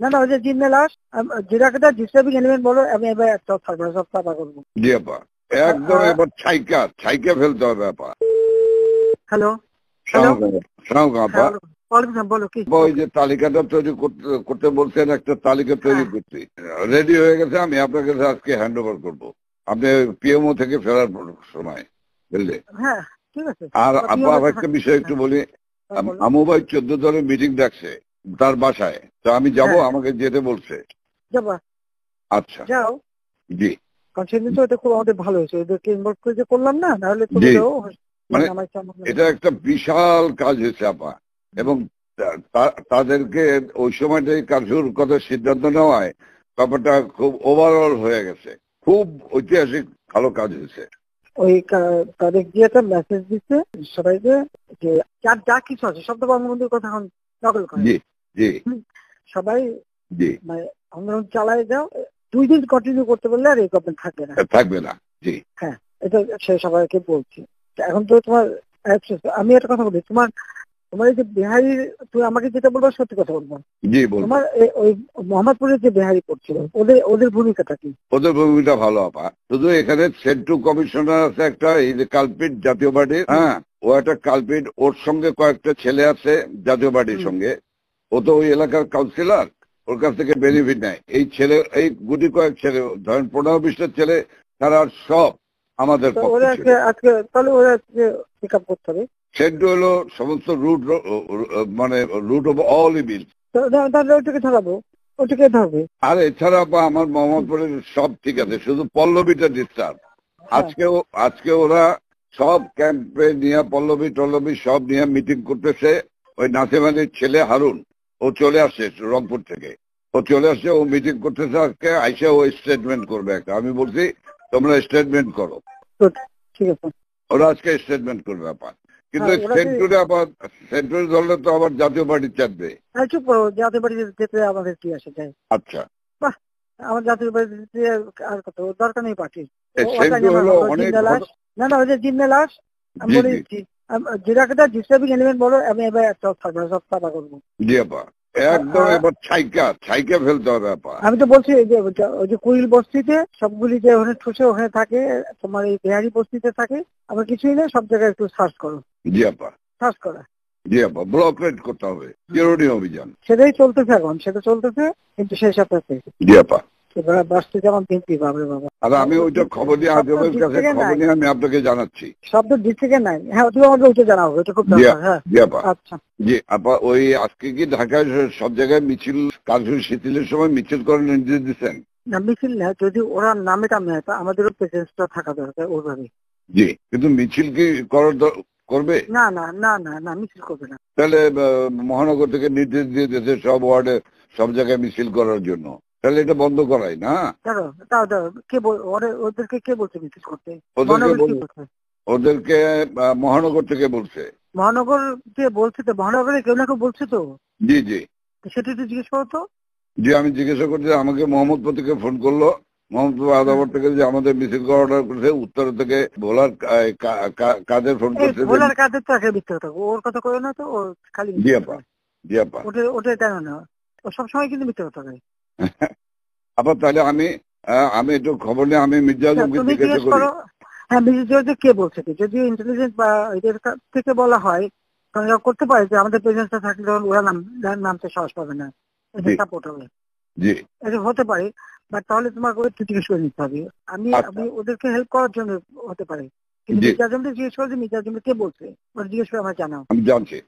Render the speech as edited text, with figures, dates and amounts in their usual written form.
না না, ওই যে জিন্না লাশ যেটা ডিস্টার্বিং এলিমেন্ট বলো, আমি এবার সব থাকবো না, সব সাফা করবো। জি আপা, একদম এবার ছাইকা ফেলতে হবে আপা। হ্যালো হ্যালো, সালাম আপা। বলো কি? ওই যে তালিকাটা তৈরি করতে বলছেন, একটা তালিকা তৈরি করছি, রেডি হয়ে গেছে। আমি আপনার কাছে আজকে হ্যান্ড ওভার করবো, আপনি পিএমও থেকে ফেরার সময়, বুঝলে? হ্যাঁ ঠিক আছে। আর আপা একটা বিষয় একটু বলি, আমু ভাই 14 দলের মিটিং ডাকছে তার বাসায়, তো আমি যাব, আমাকে যেতে বলছে। যাবা? আচ্ছা যাও। জি। কারণ সেদিন তো এটা খুব আমাদের ভালো হয়েছে, ওদেরকে ইনভলভ করে যে করলাম না, নাহলে মানে এটা একটা বিশাল কাজ হয়েছে আপা, এবং তাদেরকে ওই সময়টাই কার্যকর করার সিদ্ধান্ত নেওয়ায় ব্যাপারটা খুব ওভারঅল হয়ে গেছে, খুব ঐতিহাসিক ভালো কাজ হয়েছে। ওই তাদের গিয়ে একটা মেসেজ দিচ্ছে সবাইকে যে যা কিছু আছে সব তো বঙ্গবন্ধুর কথা এখন নকল করে। জি জি। সবাই জি মানে আন্দোলন চালায় যাও, 2 দিন কন্টিনিউ করতে পারলে আর এই গভর্নমেন্ট থাকবে না। জি হ্যাঁ, এটা সে সবাইকে বলছি। এখন তো তোমার আমি একটা কথা বলি, তোমার এই যে বিহারি, তুমি আমাকে যেটা বলবো সত্যি কথা বলবো। জি বলবো। তোমার ওই মোহাম্মদপুরের যে বিহারি পড়ছিল, ওদের ভূমিকাটা কি? ওদের ভূমিকা ভালো আপা, শুধু এখানে সেন্ট্রু কমিশনার আছে একটা, এই যে কালপিট জাতীয় পার্টির, হ্যাঁ ও একটা কালপিট, ওর সঙ্গে কয়েকটা ছেলে আছে জাতীয় পার্টির সঙ্গে, ও তো ওই এলাকার কাউন্সিলর, ওর কাছ থেকে বেনিফিট নেয়। এই ছেলে, এই গুটি কয়েক ছেলে, ধরেন 15-20টা ছেলে, তারা সব আমাদের আজকে, তাহলে ওরা পিক আপ করতে হবে। সেন্টু হলো সমস্ত রুট, মানে রুট অফ অল ইভিল, ওটাকে ধরাবো, ওটাকে ধরবে। আর এছাড়া বা আমার মোহাম্মদপুরের সব ঠিক আছে, শুধু পল্লবীটা ডিস্টার্ব। আজকে ওরা সব ক্যাম্পে নিয়ে পল্লবী সব নিয়ে মিটিং করতেছে। ওই নাসিম আলীর ছেলে হারুন, ও চলে আসছে রংপুর থেকে, ও চলে আসছে, ও মিটিং করতেছে আজকে, আইসে ও স্টেটমেন্ট করবে একটা। আমি বলছি তোমরা স্টেটমেন্ট করো, ঠিক আছে, ওরা আজকে স্টেটমেন্ট করবে আপা। কিন্তু সেন্টুরে আবার, সেন্টুরে ধরলে তো আবার জাতীয় পার্টি চাপবে। চুপ করো, জাতীয় পার্টি যেতে আমাদের কি আসে যায়? আচ্ছা, বাহ, আমার জাতীয় পার্টি আর কত দরকার নেই পার্টি। না না, ওই যে জিন্না লাশ, আমি বলেছি যেটা ডিস্টার্বিং এলিমেন্ট বলো, আমি এবার সব থাকবো না, সব সাফা করবো। জি আপা, একদম এবার ছাইকা ফেলতে হবে আপা। আমি তো বলছি ওই যে কুইল বস্তিতে সবগুলি যে ওখানে ঠুসে ওখানে থাকে, তোমার এই বিহারি বস্তিতে থাকে, আমার কিছুই নেই, সব জায়গায় একটু সার্চ করো। জি আপা, সার্চ করা। জি আপা, ব্লক রেড করতে হবে, চিরুনি অভিযান, সেটাই চলতেছে এখন, সেটা চলতেছে, কিন্তু শেষ আছে। জি আপা, আমি ওইটা খবর নিয়ে আজমের কাছে খবর নিয়ে আমি আপনাকে জানাচ্ছি। শব্দ ডিস্ট্রিক্টে নাই, হ্যাঁ তুমি আমাকে ওইটা জানাবো, এটা খুব দরকার। হ্যাঁ জি আপা। আচ্ছা জি আপা, ওই আজকে কি ঢাকায় সব জায়গায় মিছিল, কার্যকরী শিথিলের সময় মিছিল করার নির্দেশ দিচ্ছেন? না মিছিল না, যদি ওরা নামে টামে, আমাদেরও প্রেজেন্সটা থাকা দরকার ওইভাবে। জি, কিন্তু মিছিল কি করবে? না না না না না, মিছিল করবে না। তাহলে মহানগর থেকে নির্দেশ দিয়ে দিয়েছে সব ওয়ার্ডে সব জায়গায় মিছিল করার জন্য, তাহলে এটা বন্ধ করাই না। ওদেরকে কে বলছে মিছিল করতে? ওদেরকে মহানগর থেকে বলছে। মহানগর কে বলছে? তো মহানগরে কেউ না কেউ বলছে তো। জি জি, সেটা একটু জিজ্ঞেস করো তো। জি আমি জিজ্ঞাসা করছি, আমাকে মোহাম্মদপুর থেকে ফোন করলো, মোহাম্মদপুর আদাবর থেকে যে আমাদের মিছিল করা অর্ডার করেছে, উত্তর থেকে ভোলার কাদের ফোন করছে। ভোলার কাদের তো একটা মিথ্যে কথা, ওর কথা কই না তো, ও খালি। জি আপা, জি আপা, ওটা কেন না, ও সবসময় কিন্তু মিথ্যে কথা কয়। আবার তাহলে আমি একটু খবর নিয়ে আমি মির্জা আজমকে জিজ্ঞাসা করি। হ্যাঁ মির্জা কে বলছে, যদি ইন্টেলিজেন্স বা এদের থেকে বলা হয়, তাহলে করতে পারে যে আমাদের প্রেজেন্সটা থাকলে ওরা নামতে সাহস পাবে না, এটা সাপোর্ট হবে। জি এটা হতে পারে, বাট তাহলে তোমার একটু জিজ্ঞেস করে নিতে হবে। আমি ওদেরকে হেল্প করার জন্য হতে পারে, কিন্তু মির্জা আজমকে জিজ্ঞেস করে যে মির্জা আজমকে কে বলছে, ওরা জিজ্ঞেস করে আমার জানাও, আমি জানছি।